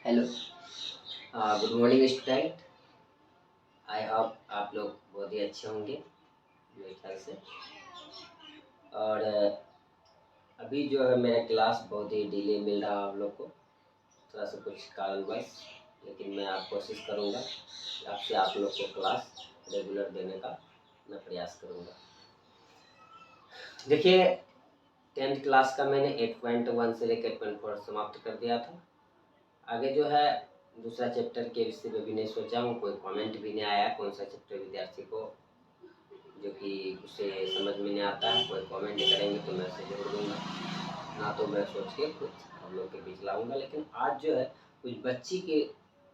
Hello, good morning student. I hope आप लोग बहुत ही अच्छे होंगे मेरे ख्याल से। और अभी जो है मेरा क्लास बहुत ही डिले मिल रहा है आप लोग को, थोड़ा सा कुछ कारणवश, लेकिन मैं आप कोशिश करूँगा कि आपसे आप लोग को क्लास रेगुलर देने का मैं प्रयास करूँगा। देखिए, 10th क्लास का मैंने 8.1 से लेकर 8.4 समाप्त कर दिया था। आगे जो है दूसरा चैप्टर के विषय में भी नहीं सोचा हूँ, कोई कमेंट भी नहीं आया कौन सा चैप्टर विद्यार्थी को जो कि उसे समझ में नहीं आता है। कोई कमेंट करेंगे तो मैं उसे जरूर दूंगा, ना तो मैं सोच के खुद हम लोग के बीच लाऊंगा। लेकिन आज जो है कुछ बच्ची के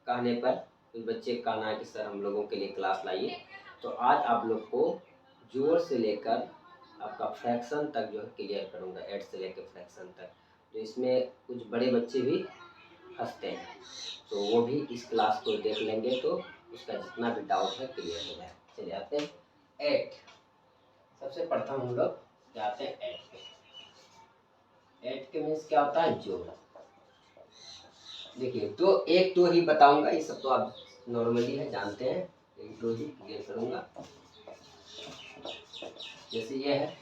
कहने पर, कुछ बच्चे का कहना है कि सर हम लोगों के लिए क्लास लाइए, तो आज आप लोग को जोर से लेकर आपका फ्रैक्शन तक जो है क्लियर करूँगा, 8 से लेकर फ्रैक्शन तक। तो इसमें कुछ बड़े बच्चे भी हंसते हैं, तो वो भी इस क्लास को देख लेंगे तो उसका जितना भी डाउट है क्लियर हो जाए। चलिए आते हैं 8। सबसे प्रथम हम लोग जाते हैं 8 पे। 8 के मीन्स क्या होता है? जोड़। देखिए, तो एक तो ही बताऊंगा, ये सब तो आप नॉर्मली है जानते हैं, एक दो ही क्लियर करूंगा। जैसे ये है,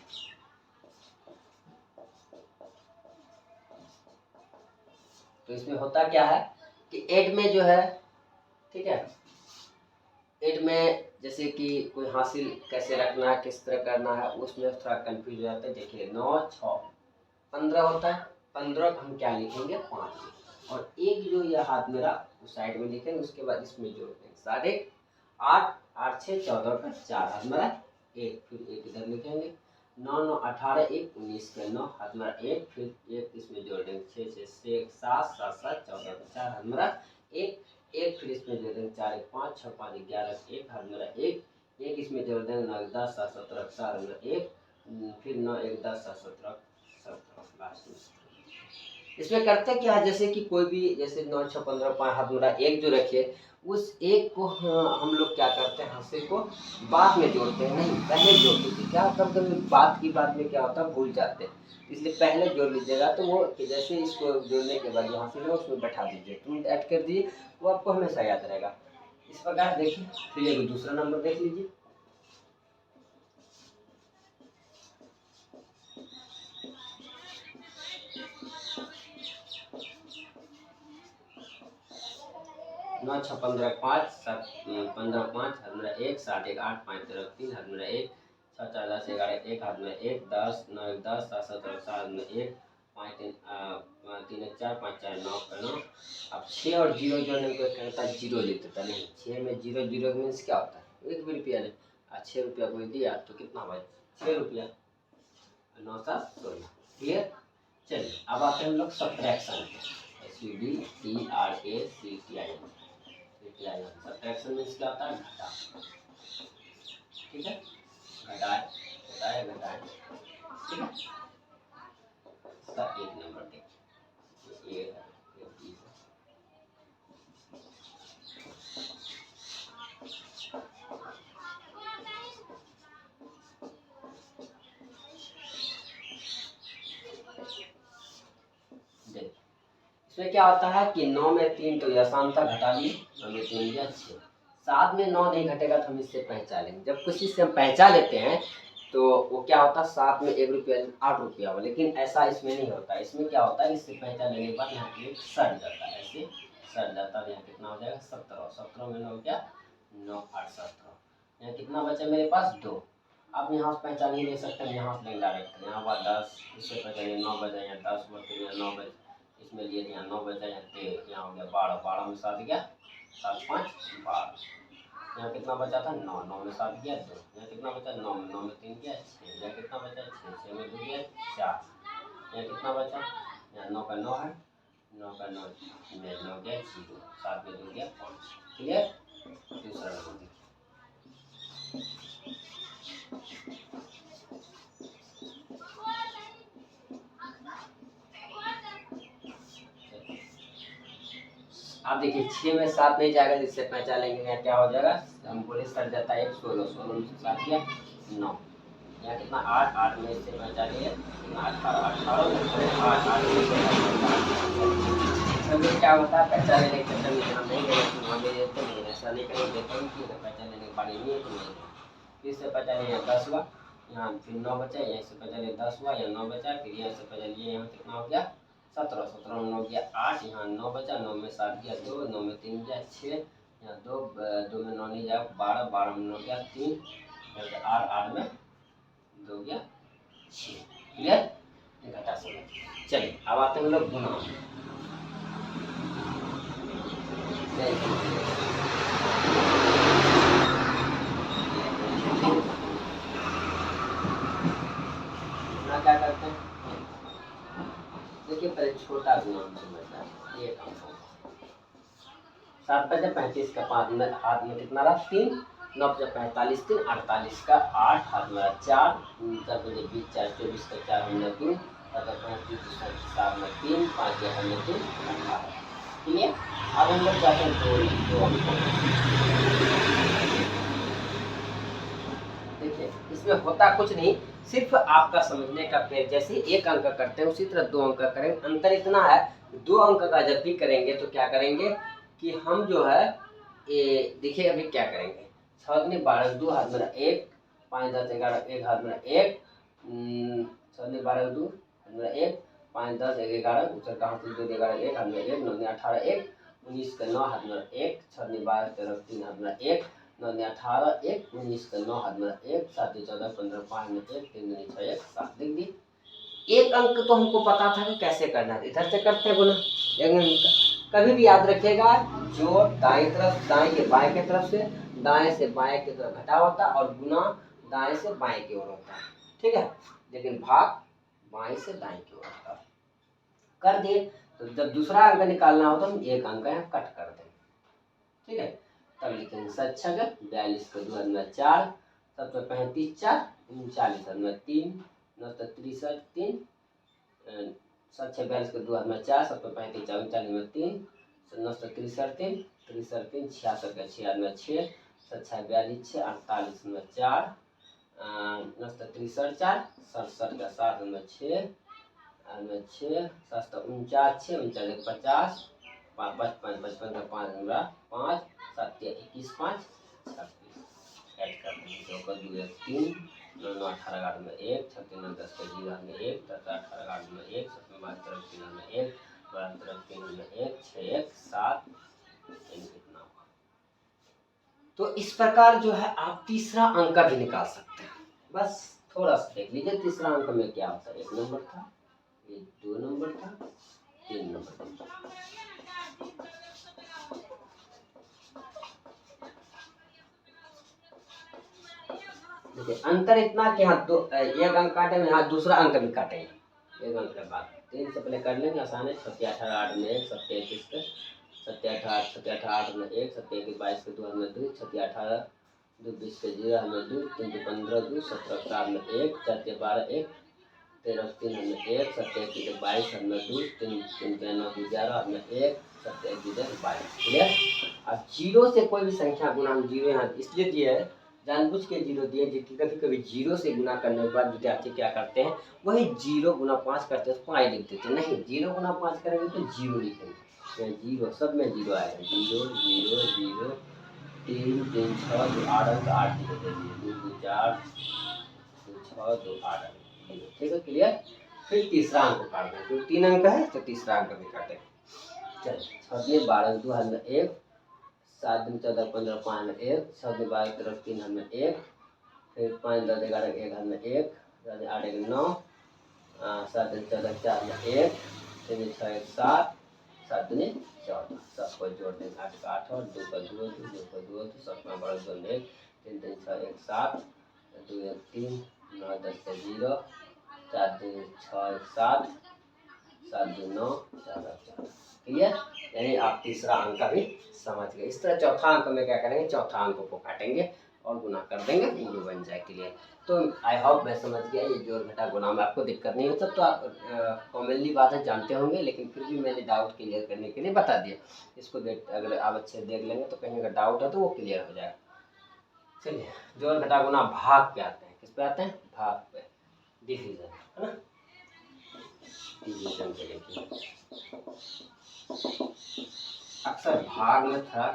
तो इसमें होता क्या है कि 8 में जो है, ठीक है, 8 में जैसे कि कोई हासिल कैसे रखना है, किस तरह करना है, उसमें थोड़ा कंफ्यूज हो जाता है। देखिए 9 6 15 होता है, 15 को हम क्या लिखेंगे? 5। और एक जो यह हाथ मेरा उस साइड में लिखेंगे, उसके बाद इसमें जोड़ देंगे 8 8 8 6 14 का 4 हाथ मेरा 1, फिर 1 इधर लिखेंगे। 9 9 18 1 19 का 9 हाथ मेरा 1, फिर 1 इसमें जोड़ देंगे 6 6 7 7 7 14 का 4 हाथ मेरा 1 1, फिर इसमें जोड़ देंगे 4 1 5 6 5 11 1 हाथ मेरा 1 1 इसमें जोड़ देंगे 9 1 10 7 17 4 मेरा 1, फिर 9 1 10 7 17 लास्ट में। इसमें करते क्या है, जैसे कि कोई भी, जैसे 9 6 15 5 हाथ मेरा 1 जो रखे, उस एक को हम लोग क्या करते हैं, हाथे को बाद में जोड़ते हैं, नहीं पहले जोड़ लीजिए। क्या कभी कभी बात की बात में क्या होता है, भूल जाते हैं, इसलिए पहले जोड़ लीजिएगा। तो वो जैसे इसको जोड़ने के बाद जो हासिल है उसमें बैठा दीजिए, तुरंत ऐड कर दीजिए, वो आपको हमेशा याद रहेगा। इस प्रकार देखिए, फिर ये दूसरा नंबर देख लीजिए। नौ 6 15 5 7 15 5 हाथ मेरा 1 7 1 8 5 13 3 हाथ मेरा 1 6 4 10 11 1 हाथ मेरा 1 10 9 1 10 7 17 4 हाथ मेरा 1 5 3 1 4 5 4 9 का 9। अब 6 और 0 जोड़ने को कहता है, 0 लिख देता, नहीं 6 में 0 0 मीन्स क्या होता है? 1 भी रुपया नहीं। 6 रुपया कोई दिया तो कितना भाई? 6 रुपया, 9 7 16। क्लियर? चलिए अब आते हैं हम लोग सब्ट्रैक्शन पे। SUBTRACTION। सब्ट्रैक्शन मीन्स क्या होता है? घटा। ठीक है, घटाए घटाए घटाए, ठीक है। इसका एक नंबर देखिए, ये है, ये बी है। देखिए इसमें क्या होता है कि 9 में 3 तो यह शांता घटा लिए, 9 में 3 दिया 6। 7 में 9 नहीं घटेगा तो हम इससे पहचानेंगे। जब कुछ से हम पहचान लेते हैं तो वो क्या होता है, 7 में 1 रुपया 8 रुपया हो। लेकिन ऐसा इसमें नहीं होता, इसमें क्या होता है, इससे पहचान लेने के बाद यहाँ पे सट जाता है, ऐसे सट जाता है। यहाँ कितना हो जाएगा? 17। 17 में 9 क्या? 9 8 17। यहाँ कितना बचा मेरे पास? 2। आप यहाँ से पहचान ही ले सकते हैं, यहाँ से डायरेक्ट यहाँ पर 10, इससे पहचानिए 9 बजा, यहाँ 10 बजे, यहाँ 9 बजे, इसमें लिए यहाँ 9 बजा, यहाँ हो गया 12, 12 में 7 गया, 7 5 12। यहाँ कितना बचा था? 9, 9 में 7 गया 2। यहाँ कितना बचा? 9 में 9 में 3 गया 6। यहाँ कितना बचा? 6, 6 में 2 गया 4। यहाँ कितना बचा? यहाँ 9 का 9 है, 9 का 9 में 9 गया 0, 7 में 2 गया 5। क्लियर? दूसरा नंबर देखिए, आप देखिए 6 में 7 नहीं जाएगा, जिससे पहचान लेंगे। यहाँ क्या हो जाएगा? हम बोले सट जाता है 1, 16, 16 में 7 गया 9। यहाँ कितना? 8, 8 में इससे पहचानिए 18, 18 में 8, 8 में इसमें क्या होता है, पैसा लेने के चक्कर में ध्यान नहीं देगा कि वहाँ ले लेते नहीं, ऐसा नहीं करेंगे, देखते हैं कि अगर पैसा लेने की बारी नहीं है तो नहीं लेंगे। फिर से पैसा लिए 10 हुआ, यहाँ फिर 9 बचा, यहाँ से पैसा लिए 10 हुआ, यहाँ 9 बचा, फिर यहाँ से पैसा लिए यहाँ कितना हो गया 17, 17 में 9 गया 8, यहाँ 9 बचा, 9 में 7 गया 2, 9 में 3 गया 6, यहाँ 2 में 9 नहीं जाए 12, 12 में 9 गया 3, 8, 8 में 2 गया 6। क्लियर, घटा समझ। चलिए अब आते हैं हम लोग गुना। क्या करते हैं, देखिए पहले छोटा गुना हम समझते हैं, एक अंक 7 5 35 का 5 में हाथ में कितना रहा 3, 9 45 3 48 का 8 हाथ में 4, 4 20 4 24 का 4 हमने 2, 35 7 में 3, 5 हमने 3 18। ठीक है, अब हम लोग जाते हैं 2 देखिए इसमें होता कुछ नहीं, सिर्फ आपका समझने का पेज, जैसे एक अंक करते हैं उसी तरह 2 अंक करेंगे। अंतर इतना है 2 अंक का जब भी करेंगे तो क्या करेंगे कि हम जो है ये देखिए अभी क्या करेंगे, 6 दूनी 12 2 हाथ में 1, 5 10 11 1 हाथ में 1, 6 दूनी 12 2 हाथ में 1, 5 10 11 ऊपर का हाथ से 2 11 1 हाथ में 1, 9 18 1, 19 का 9 हाथ में 1, 6 दूनी 12 13 3 हाथ में 1, 9 18 1, 19 का 9 हाथ में 1, 7 14 15 5 में 1, 3 दूनी 6 1 7। देख दी एक अंक तो हमको पता था कि कैसे करना है, इधर से करते हैं गुना एक अंक का। कभी भी याद रखिएगा जोड़ दाएं तरफ दाएं के बाएं की तरफ से, दाएं से बाएं की तरफ घटा होता है और गुना दाएं से बाएं की ओर होता है। ठीक है, लेकिन भाग बाएं से दाएं की ओर होता है। कर दिए तो जब दूसरा अंक निकालना हो तो हम एक अंक यहाँ कट कर देंगे। ठीक है, तब लिखेंगे 7 6 42 का 2 में 4, 7 35 4 39 में 3, 9 63 3, 7 6 42 का 2 में 4, 7 35 39 में 3, 9 63 3 63 66 का 6 में 6, 7 6 42 6 48 में 4, 9 63 4 67 का 7 में 6 में 6, 7 49 6 49 50, 55 55 का 5 में 5, 7 21 5 36। ऐड कर देंगे 2 का 2 1 3, 9 9 18 8 में 1, 6 3 10 का 0 में 1, 10 18 8 में 1, 7 में 12 तरफ 3 में 1, 12 तरफ 3 में 1, 6 1 7 कितना हुआ। तो इस प्रकार जो है आप तीसरा अंक भी निकाल सकते हैं। बस थोड़ा सा देख लीजिए तीसरा अंक में क्या होता है, 1 नंबर था, ये 2 नंबर था, 3 नंबर था। देखिए अंतर इतना कि यहाँ दो एक अंक काटे में यहाँ दूसरा अंक भी काटेंगे। एक अंक के बाद 3 से पहले कर लेंगे, आसान है। 7 18 8 में 1, 7 21 का 7 18 8 में 1, 7 21 22 के 2 में 2, 6 18 2 20 के 0 में 2, 3 15 2, 17 4 में 1, 4 12 1, 13 3 में 1, 7 21 22 में 2, 3 3 9 11 में 1, 7 21 22। क्लियर। अब जीरो से कोई भी संख्या गुना, हम जीरो यहाँ इसलिए दिए है, जानबूझ के जीरो दिए, क्योंकि कभी कभी जीरो से गुना करने के बाद विद्यार्थी क्या करते हैं, वही 0 गुना 5 करते हैं तो 5 लिख देते हैं। नहीं, 0 गुना 5 करेंगे तो 0 लिखेंगे, जीरो सब में 0 आएगा, 0 0 0 3 3 6 2 8 अंक 8 0 दे दिए, 2 2 4 2 6 2 8 अंक। ठीक है, क्लियर। फिर तीसरा अंक काट दें, तो 3 अंक है तो तीसरा अंक भी काटें। चलिए 6 12 2 हाथ में 1, 7 दिन 14 15 5 में 1, 6 दिन 12 तरफ 3 हाथ में 1, फिर 5 10 11 1 हाथ में 1, 8 1 9, 7 दिन 14 4 में 1, 3 6 1 7, 7 दिन 14, सबको जोड़ दें 8 का 8 और 2 का 2 2 का 2 7 का 12 2 1, 3 3 6 1 7, 2 1 3, 9 10 का 0, 4 दिन 6 1 7, 7 2 9 4 4। क्लियर। यानी आप तीसरा अंक भी समझ गए। इस तरह चौथा अंक में क्या करेंगे, चौथा अंक को काटेंगे और गुना कर देंगे, वो बन जाए। क्लियर। तो आई होप मैं समझ गया, ये जोड़ घटा गुना में आपको दिक्कत नहीं होता, तो आप कॉमनली बात है जानते होंगे, लेकिन फिर भी मैंने डाउट क्लियर करने के लिए बता दिया। इसको अगर आप अच्छे देख लेंगे तो कहीं अगर डाउट है तो वो क्लियर हो जाएगा। चलिए, जोड़ घटा गुना भाग पे आते हैं। किस पे आते हैं, भाग पे, डिवीजन है ना, डिवीजन पे देखिए अक्सर भाग में थोड़ा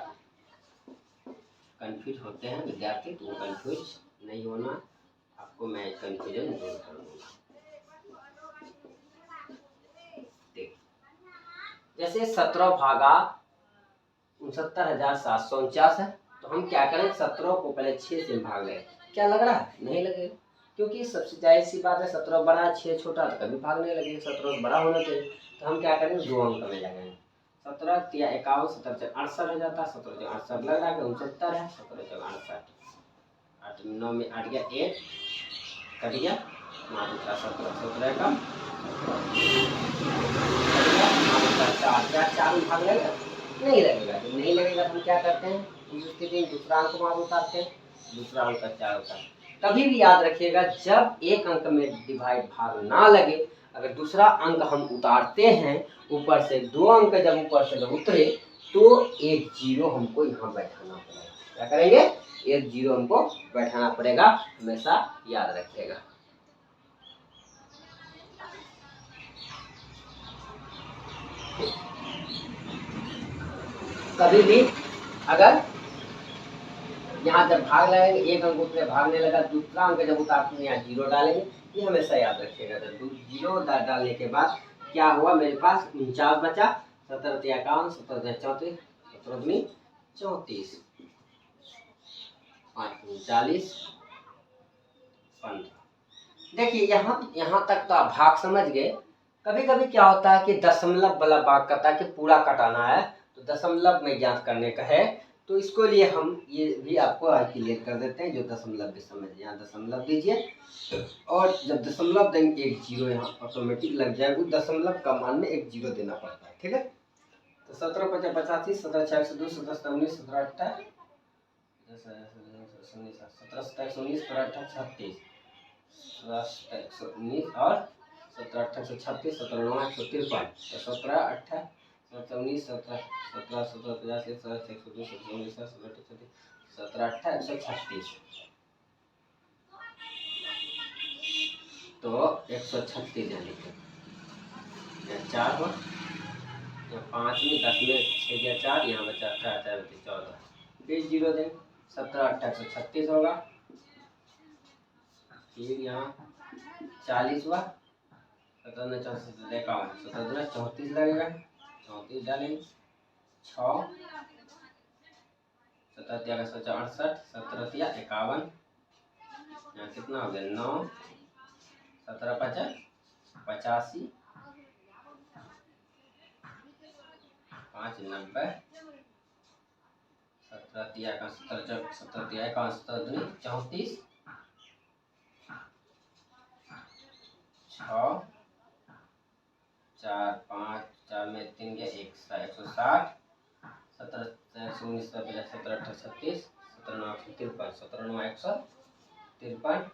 कंफ्यूज होते हैं विद्यार्थी, तो कंफ्यूज नहीं होना, आपको मैं कंफ्यूजन दूर कर दूंगा। जैसे 17 भागा 69,749 है, तो हम क्या करें, 17 को पहले 6 से भाग लें। क्या लग रहा है? नहीं लगेगा, क्योंकि सबसे जाहिर सी बात है 17 बड़ा 6 छोटा, तो कभी भाग नहीं लगेगा, 17 बड़ा होना चाहिए। तो हम क्या करेंगे, 2 अंक में लगाएंगे। 17 तिया 51, 17 चौक 68 हो जाता है, 17 चौक 68 लग रहा है 69 है, 17 चौक 68, 8 9 में 8 गया 1 कट गया, 17 17 का 4 में भाग लगेगा, नहीं लगेगा। जब नहीं लगेगा तो हम क्या करते हैं, उस स्थिति में दूसरा अंक वहां उतारते हैं, दूसरा अंक का 4 होता है। कभी भी याद रखिएगा, जब एक अंक में डिवाइड भाग ना लगे, अगर दूसरा अंक हम उतारते हैं ऊपर से, 2 अंक जब ऊपर से उतरे, तो एक 0 हमको यहाँ बैठाना पड़ेगा। क्या करेंगे, एक 0 हमको बैठाना पड़ेगा, हमेशा याद रखिएगा। कभी भी अगर यहाँ जब भाग लगाएंगे, एक अंक उसमें भागने लगा, दूसरा अंक जब उतारते हैं यहाँ 0 डालेंगे, ये हमेशा याद रखिएगा। तो 0 डालने के बाद क्या हुआ, मेरे पास 49 बचा, 17 तिया 51, 17 34, 17 दूनी 34, 5 39 15। देखिए यहाँ तक तो आप भाग समझ गए। कभी कभी क्या होता है कि दशमलव वाला भाग करता है कि पूरा कटाना है, तो दशमलव में ज्ञात करने का है, तो इसको लिए हम ये भी आपको क्लियर कर देते हैं। जो दशमलव भी समझ, यहाँ दशमलव दीजिए, और जब दशमलव देंगे एक 0 यहाँ ऑटोमेटिक लग जाएगा। दशमलव का मान में एक 0 देना पड़ता है, ठीक है। तो 17 5 85, 17 6 102, 17 17 19, 17 18 17 27 19, 17 18 36, 119 और 17 18 136, 17 9 153, 17 18 19, 17 17 17 50, 17 102, 17 19, 17 18 136, तो 136 यहाँ लिखे, 4 हो, 5 में 10 में 6 गया 4, यहाँ बचा 18 4 14, फिर 0 दें, 17 18 136 होगा, फिर यहाँ 40 हुआ, 17 ने 54 51, 17 ने 34 लगेगा, 34 डालेंगे, 6 17 तिया 68, 17 तिया 51, यहाँ कितना हो गया 9, 17 50 85, 5 90, 17 तिया 17 17 तिया 51, 17 दूनी 34, 6 4 5 4 में 3 गया 160, 17 19 17 18 36, 17 9 153, 17 9 153,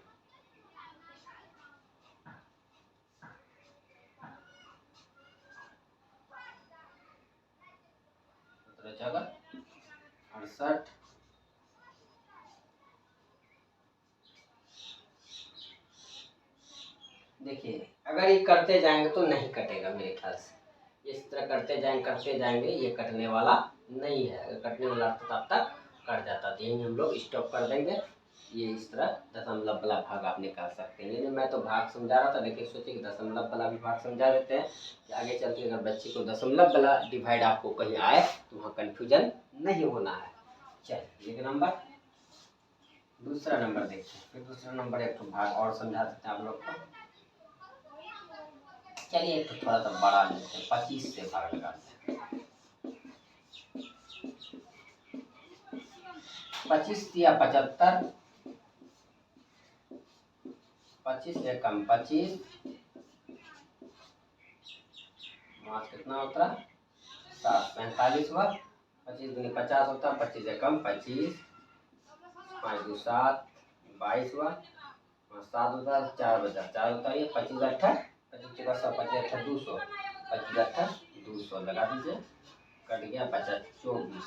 17 68। देखिए अगर ये करते जाएंगे तो नहीं कटेगा मेरे ख्याल से, इस तरह करते जाएंगे ये कटने वाला नहीं है। अगर कटने वाला तब तक कट जाता, तो यही हम लोग स्टॉप कर देंगे। ये इस तरह दशमलव वाला भाग आप निकाल सकते हैं। लेकिन मैं तो भाग समझा रहा था, लेकिन सोचे कि दशमलव वाला भी भाग समझा देते हैं कि आगे चल के अगर बच्चे को दशमलव वाला डिवाइड आपको कहीं आए तो वहाँ कन्फ्यूजन नहीं होना है। चलिए एक नंबर, दूसरा नंबर देखिए। फिर दूसरा नंबर एक तो भाग और समझा देते हैं आप लोग को। चलिए तो थोड़ा सा बड़ा लेते हैं, 25 से भाग लगाते हैं। 25 तिया 75, 25 से कम 25, मास कितना होता है 7 45 हुआ, 25 दूनी 50 होता, 25 से कम 25, 5 2 7 22 हुआ, 7 होता 4 बचा 4 होता है 25 8 25 के बाद 25 8 200, 25 8 200 लगा दीजिए, कट गया बचा 24,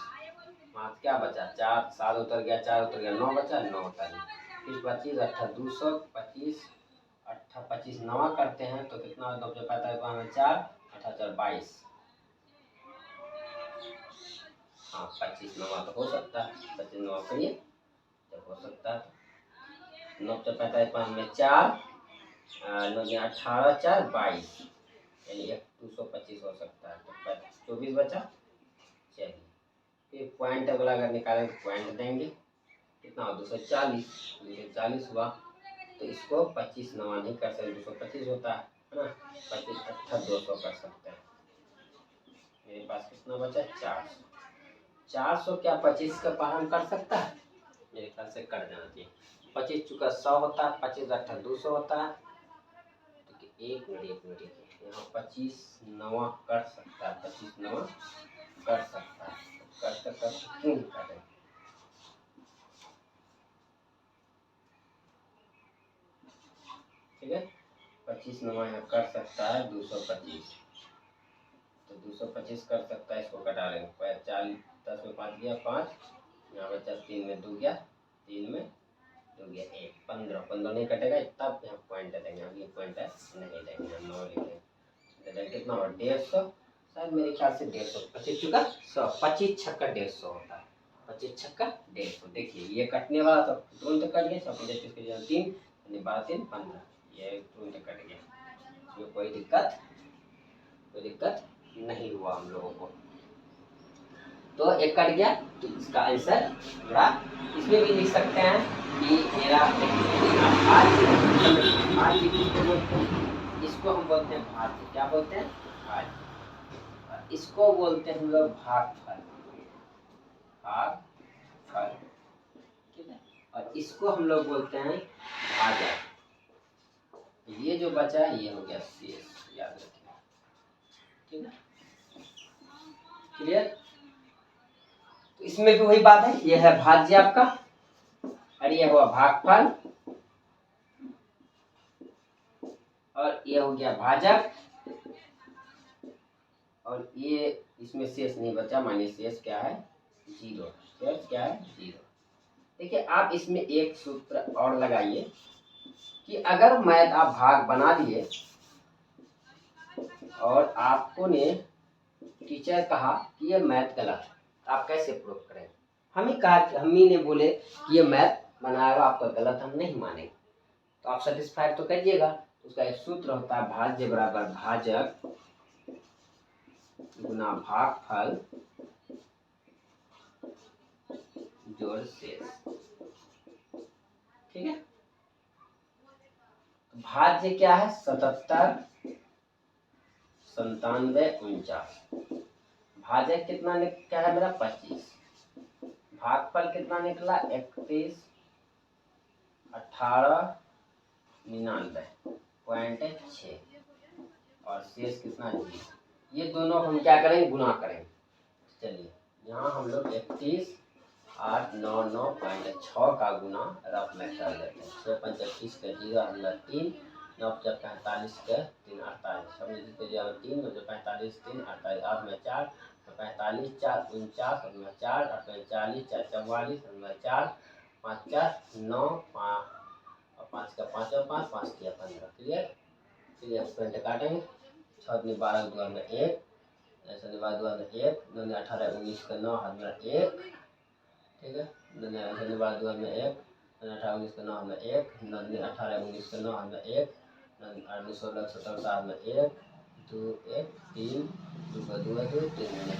मास क्या बचा 4 7 उतर गया 4 उतर गया 9 बचा 9 होता है, फिर 25 8 200, 25 8 25 9 करते हैं तो कितना 9 जो पाता है 4 8 4 22, हाँ 25 9 तो हो सकता है, 25 9 करिए जब हो सकता है। 9 से 45 5 में 4 9 में 18 4 22 यानी 225 हो सकता है। तो 24 बचा। चलिए फिर पॉइंट अगला अगर निकालें तो पॉइंट देंगे कितना 240 240 हुआ। तो इसको 25 9 नहीं कर सकते, 225 होता है ना, 25 18 200 कर सकते हैं। मेरे पास कितना बचा 400। 400 क्या 25 का पालन कर सकता है? मेरे ख्याल से कर देना चाहिए। 25 चुका 100 होता है, 25 18 200 होता है। तो एक मिनट यहाँ 25 9 कर सकता है, 25 9 कर सकता है, कर क्यों नहीं कर रहे? ठीक है 25 9 यहाँ कर सकता है 225, तो 225 कर सकता है। इसको कटा लेंगे 40 10 में 5 गया 5, यहाँ बचा 3 में 2 गया 3 में 2 गया 1 15 15 नहीं कटेगा तब यहाँ पॉइंट देंगे। अभी पॉइंट है नहीं देंगे, 9 लिखेंगे। कितना हुआ 150, शायद मेरे ख्याल से 150। 25 चुका 100, 25 छक्का 150 होता है, 25 छक्का 150। देखिए ये कटने वाला तो तुरंत कट गया, 25 3 यानी 12 3 15, ये तुरंत कट गया, इसमें कोई दिक्कत नहीं हुआ हम लोगों को। तो एक कट गया, तो इसका आंसर मेरा इसमें भी लिख सकते हैं कि मेरा इसको हम बोलते हैं भाज्य। क्या बोलते हैं? भाज्य। इसको बोलते हैं हम लोग भागफल। भागफल ठीक है, और इसको हम लोग बोलते हैं भाजक। ये जो बचा है ये हो गया शेष, याद रखिए। ठीक है क्लियर? तो इसमें भी वही बात है, ये है भाज्य आपका और ये हुआ भागफल और ये हो गया भाजक, और ये इसमें शेष नहीं बचा, मानिए शेष क्या है 0। शेष क्या है 0। देखिए आप इसमें एक सूत्र और लगाइए कि अगर मैथ आप भाग बना दिए और आपको ने टीचर कहा कि ये मैथ गलत है, आप कैसे प्रूव करें? हम ही ने बोले कि ये मैथ बनाया हुआ आपका गलत, हम नहीं मानेंगे, तो आप सेटिस्फाइड तो करिएगा। उसका एक सूत्र होता है भाज्य बराबर भाजक गुना भागफल जोड़ शेष। ठीक है, भाज्य क्या है 77 97 49। भाजक कितना क्या है मेरा 25। भागफल कितना निकला 31 18 99.6 और शेष कितना 0। ये दोनों हम क्या करेंगे गुना करेंगे। चलिए यहाँ हम लोग 31 8 9 9.6 का गुना रफ में कर लेते हैं। 6 5 25 के 0 3 9 45 के 3 48 समझ लीजिए 3 9 45 3 48 8 में 4 45 4 49 और 4 40 4 44 4 5 4 9 5 और 5 का 5 और 5 5 किया 15। क्लियर? चलिए पॉइंट काटेंगे। 6 12 2 में 1 ऐसे निवाद हुआ 1 9 18 19 का 9 हाथ में 1। ठीक है 9 ऐसे निवाद हुआ में 1 9 18 19 का 9 हाथ में 1 9 18 19 का 9 हाथ में 1 9 18 16 17 7 में 1 2 1 3 2 का 2 2 3 में 6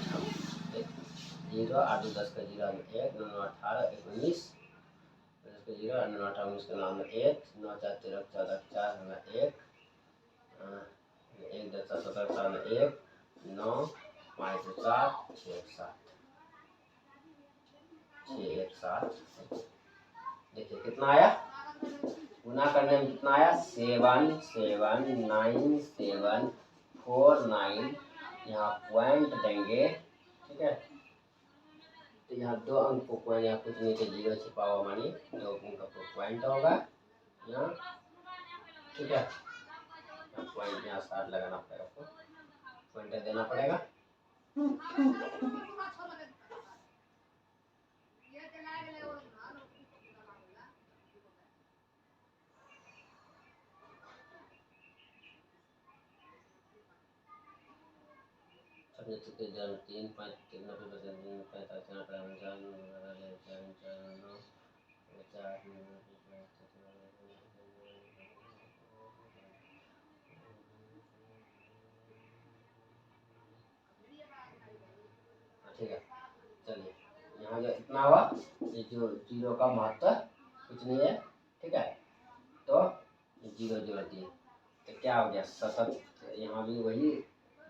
0 8 10 का 0 में 1 9 18 19 10 का 0 9 18 19 का 9 में 1 9 4 13 14 4 में 1 1 10 17 7 में 1 9 5 7 6 7 6 1 7। देखिए कितना आया, गुना करने में कितना आया 7 7 9 7 4 9। यहाँ पॉइंट देंगे। ठीक है तो यहाँ 2 अंक को पॉइंट, यहाँ कुछ नीचे 0 छिपा हुआ मानिए 2 अंक का पॉइंट होगा यहाँ। ठीक है पॉइंट यहाँ 7 लगाना पड़ेगा, आपको पॉइंट देना पड़ेगा। सबसे 3 5 3 9 5 यहाँ जो इतना हुआ, ये जो जीरो का महत्व कुछ नहीं है, ठीक है। तो जीरो जोड़ दिए तो क्या हो गया 77, यहाँ भी वही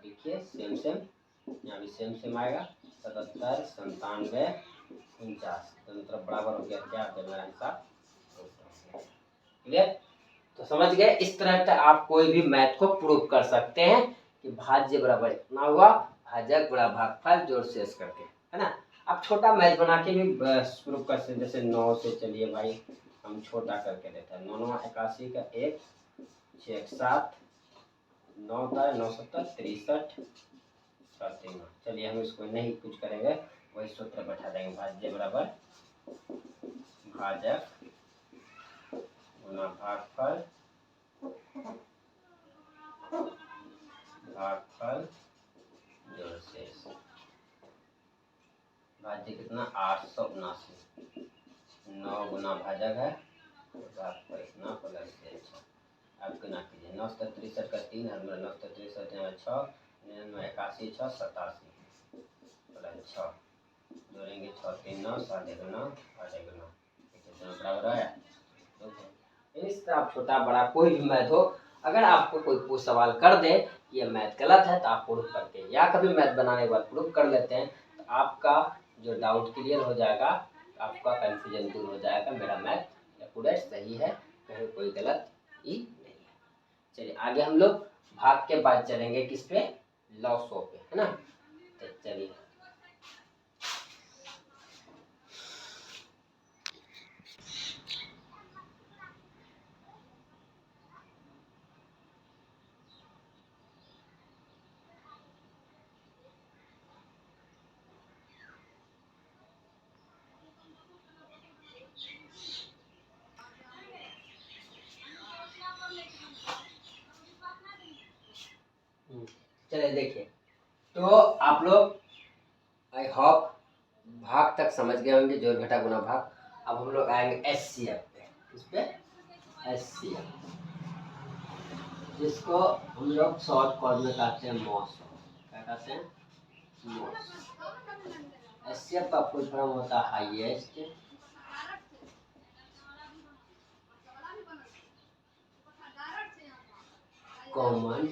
देखिए सेम सेम, यहाँ भी सेम सेम आएगा 77, 97, 49, दोनों तरफ बराबर हो गया, क्या हो गया मेरा आंसर। क्लियर? तो समझ गए, इस तरह से आप कोई भी मैथ को प्रूव कर सकते हैं कि भाज्य बराबर इतना हुआ, भाजक बड़ा भागफल जोड़ शेष करके, है ना। आप छोटा मैथ बना के भी प्रूव कर सकते, जैसे 9 से, चलिए भाई हम छोटा करके देते हैं, 9 81 का 1 6 7 9 का 9 7 63 6 चलिए हम इसको नहीं कुछ करेंगे, वही सूत्र बैठा देंगे, भाज्य बराबर भाजक गुना भागफल जोड़ शेष। भाज्य कितना 879, 9 गुना भाजक है, भागफल इतना प्लस शेष। अब गुना कीजिए, 9 से 63 का 3 है, 9 से 63 6 81 6 87 प्लस 6 जोड़ेंगे 6 3 9 7 9 8 9 कितना बराबर है। इस तरह आप छोटा बड़ा कोई भी मैथ हो, अगर आपको कोई सवाल कर दे ये मैथ गलत है तो आप प्रूफ करते हैं, या कभी मैथ बनाने के बाद प्रूफ कर लेते हैं, तो आपका जो डाउट क्लियर हो जाएगा, आपका कंफ्यूजन दूर हो जाएगा, मेरा मैथ एक्यूरेट सही है, कहीं कोई गलत ही नहीं है। चलिए आगे हम लोग भाग के बाद चलेंगे किस पे, लॉसो पे, है ना। तो चलिए चलिए देखिए, तो आप लोग आई होप भाग तक समझ गए होंगे, जोड़ घटा गुना भाग। अब हम लोग आएंगे एचसीएफ पे, किस पे, एचसीएफ, जिसको हम लोग शॉर्ट कॉर्ड में कहते हैं मॉस, क्या कहते हैं, मॉस। एचसीएफ का फुल फॉर्म होता है हाईएस्ट कॉमन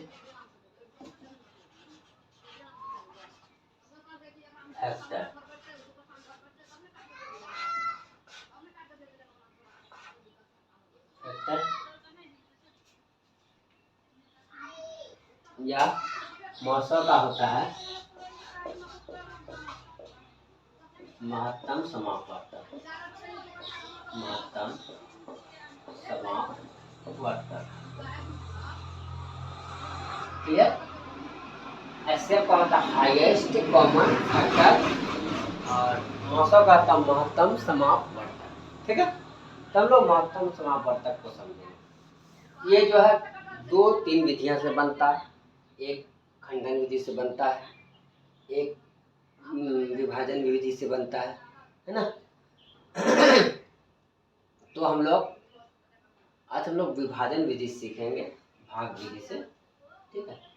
फैक्टर। या मौसम का होता है महत्तम समापवर्तक, महत्तम समापवर्तक। क्लियर? ऐसे का होता है हाईएस्ट कॉमन फैक्टर और मौसम का होता है महत्तम समापवर्तक, ठीक है। तो हम लोग महत्तम समापवर्तक को समझेंगे। ये जो है 2-3 विधियां से बनता है, एक खंडन विधि से बनता है, एक विभाजन विधि से बनता है ना। तो हम लोग आज विभाजन विधि सीखेंगे भाग विधि से, ठीक है।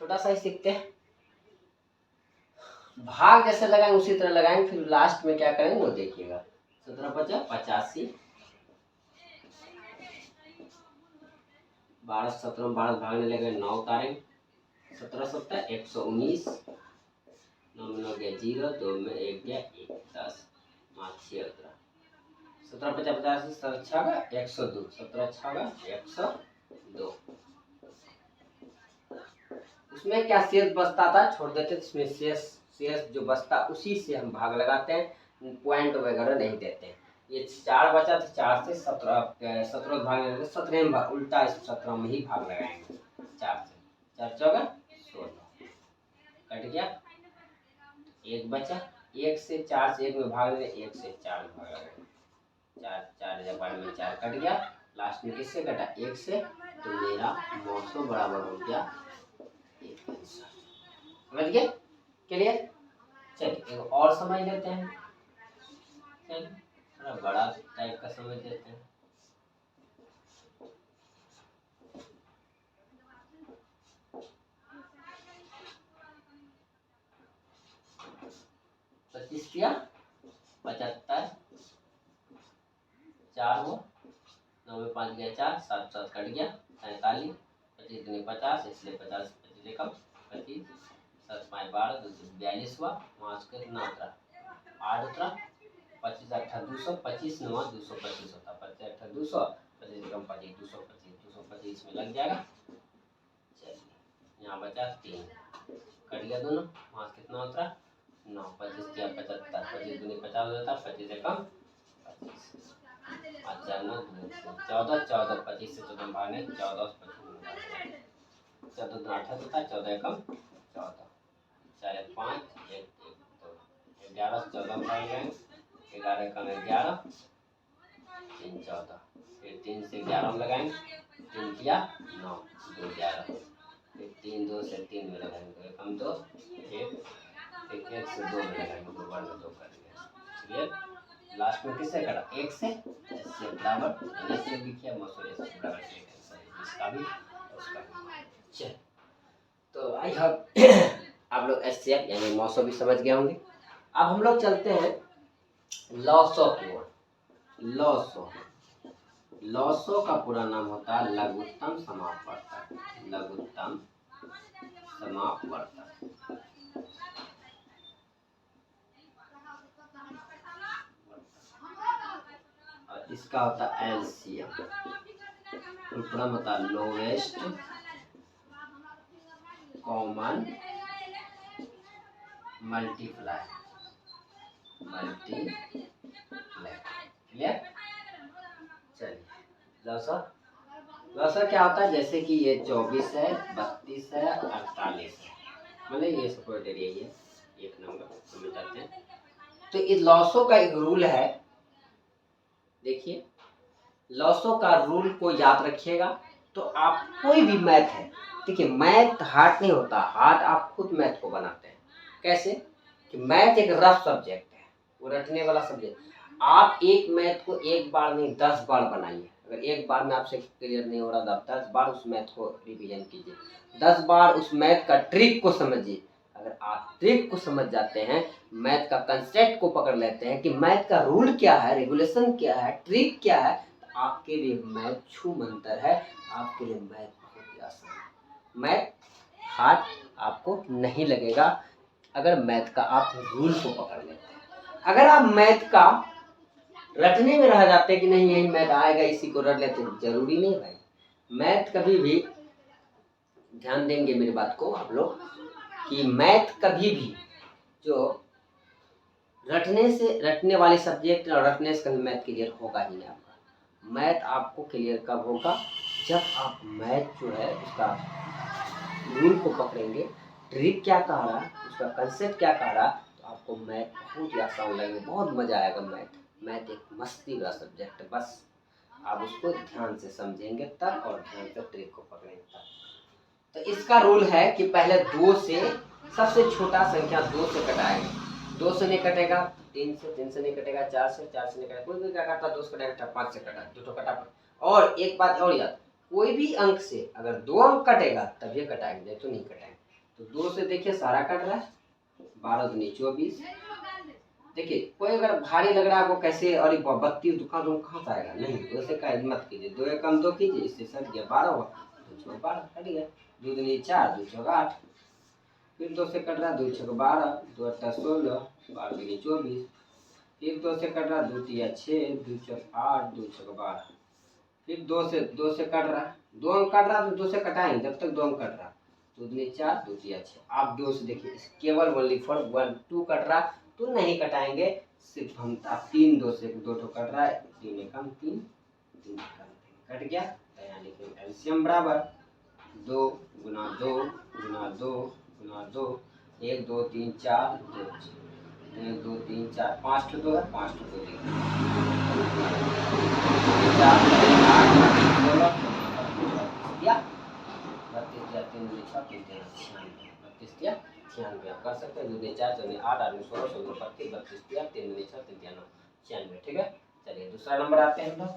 छोटा सा ही सीखते हैं, भाग जैसे लगाएंगे उसी तरह लगाएंगे, फिर लास्ट में क्या करेंगे वो देखिएगा। 17 × 85, 12 17 12 भागने लगे 9 उतारेंगे, 17 17 119, 9 में 9 गया 0, 2 में 1 गया 1, 10 5 6 उतरा, 17 × 50 17 6 का 102, 17 6 का 102। उसमें क्या शेष बचता था छोड़ देते, इसमें शेष जो बचता उसी से हम भाग लगाते हैं, पॉइंट वगैरह नहीं देते हैं। ये 4 बचा तो 4 से 17 भाग लगाएंगे, 17 में भाग उल्टा, इस 17 में ही भाग लगाएंगे, 4 से 4 चौका 16 कट गया, 1 बचा, 1 से 4 से 1 में भाग देंगे, 1 से 4 में भाग लगाएंगे, 4 4 जब 12 में 4 कट गया, लास्ट में किससे कटा 1 से, तो मेरा 900 बराबर हो गया 1 आंसर। समझ गए? क्लियर? चलिए एक और समझ लेते हैं, चलिए थोड़ा बड़ा टाइप का समझ लेते हैं। तिया 75, 4 हुआ, 9 में 5 गया 4, 7 7 कट गया 45, 25 दूनी 50, इसलिए 50 25 कम 25, 7 5 12, 42 हुआ। वहाँ से कितना उतरा 8 उतरा, 25 8 200, 25 9 225 होता, 25 8 200, 25 कम 25 225, 225 में लग जाएगा। चलिए यहाँ बचा 3, कट गया दोनों, वहाँ से कितना उतरा 9, 25 तिया 75, 25 दूनी 50 हो जाता, 25 से कम 25, 5 4 9 14, 14 25 से 14 भागने 14 14 18 होता, 14 कम 14, 4 5 1 2 11 से 14 भाग गए, 11 कम 11, 3 14, फिर 3 से 11 में लगाएंगे, 3 किया 9 2 11, फिर 3 2 से 3 में लगाएंगे, कम 2 1, फिर 1 से 2 में लगाएंगे, 2 बार में 2 कर दिया। चलिए लास्ट में किससे करा 1 से, इससे बराबर इससे लिखिए मसूरे से बराबर इसका भी उसका भी। चल तो आई होप आप लोग एचसीएफ यानी मौसो भी समझ गए होंगे। अब हम लोग चलते हैं लॉसो की ओर। लॉसो का पूरा नाम होता है लघुत्तम समापवर्तक, लघुत्तम समापवर्तक। और इसका होता है एलसीएम, पूरा होता है लोवेस्ट कॉमन मल्टीप्लाई। क्लियर? चलिए लॉसो क्या होता है, जैसे कि ये 24 है, 32 है, 48 है, मतलब ये सपोर्ट एरिया है, एक नंबर समझ जाते हैं। तो इस लॉसो का एक रूल है, देखिए लॉसो का रूल को याद रखिएगा। तो आप कोई भी मैथ है, देखिए मैथ हार्ड नहीं होता, हार्ड आप खुद मैथ को बनाते हैं। कैसे कि मैथ एक रफ सब्जेक्ट है, वो रटने वाला सब्जेक्ट। आप एक मैथ को एक बार नहीं 10 बार बनाइए। अगर एक बार में आपसे क्लियर नहीं हो रहा तो आप 10 बार उस मैथ को रिवीजन कीजिए, 10 बार उस मैथ का ट्रिक को समझिए। अगर आप ट्रिक को समझ जाते हैं, मैथ का कंसेप्ट को पकड़ लेते हैं कि मैथ का रूल क्या है, रेगुलेशन क्या है, ट्रिक क्या है, तो आपके लिए मैथ छू मंतर है, आपके लिए मैथ बहुत ही आसान है। मैथ हार्ड आपको नहीं लगेगा अगर मैथ का आप रूल को पकड़ लेते हैं। अगर आप मैथ का रटने में रह जाते हैं कि नहीं यही मैथ आएगा इसी को रट लेते हैं, जरूरी नहीं भाई। मैथ कभी भी, ध्यान देंगे मेरी बात को आप लोग, कि मैथ कभी भी जो रटने वाली सब्जेक्ट और रटने से कभी मैथ क्लियर होगा ही नहीं आपका। मैथ आपको क्लियर कब होगा, जब आप मैथ जो है उसका रूल को पकड़ेंगे, ट्रिक क्या कह रहा है, उसका कंसेप्ट क्या कह रहा, तो आपको मैथ बहुत ही आसान लगेगा, बहुत मजा आएगा। मैथ एक मस्ती वाला सब्जेक्ट है, बस आप उसको ध्यान से समझेंगे तब और ध्यान से ट्रिक को पकड़ेंगे तब। तो इसका रूल है कि पहले 2 से, सबसे छोटा संख्या 2 से कटाएंगे, 2 से नहीं कटेगा 3 से नहीं कटेगा 4 से नहीं कटेगा, कोई भी क्या करता 2 से कटेगा 5 से कटा, 2 तो कटा। और एक बात और याद, कोई भी अंक से अगर 2 अंक कटेगा तभी कटाएंगे, नहीं तो नहीं कटाएंगे। तो 2 से देखिए सारा कट रहा है, 12 दूनी 24। देखिए कोई अगर भारी लग रहा है आपको कैसे, और 32 दुकान कहाँ से आएगा, नहीं तो ऐसे का मत कीजिए, 2 एक कम 2 कीजिए, इससे सट गया 12 हुआ, 2 12 कट गया, 2 दूनी 4, 2 6 8, फिर 2 से कट रहा 2 6 12, 2 8 16, 12 दूनी 24, फिर 2 से कट रहा 2 3 6, 2 4 8, 2 6 12, फिर 2 से कट रहा, 2 अंक कट रहा तो 2 से कटाएंगे जब तक 2 अंक कट रहा, 2 दूनी 4, 2 3 6। आप 2 से देखिए केवल ओनली फॉर 1 2 कट रहा तो नहीं कटाएंगे, सिर्फ हम 3 2 से 2 तो कट रहा है, 3 कम 3 3 कम कट गया, तो यहाँ लिखेंगे एलसीएम बराबर 2 गुना 2 गुना 2 गुना 2, 1 2 3 4 2 1 2 3 4 5 तो 2 है, 5 तो 2 देखिए 4 8 16 दिया 32 या 3 दूनी 6 3 3 96, 32 या 96 आप कर सकते हैं, 2 दूनी 4 4 8 8 16 16 32 32 या 3 दूनी 6 3 3 96, ठीक है। चलिए दूसरा नंबर आते हैं हम लोग।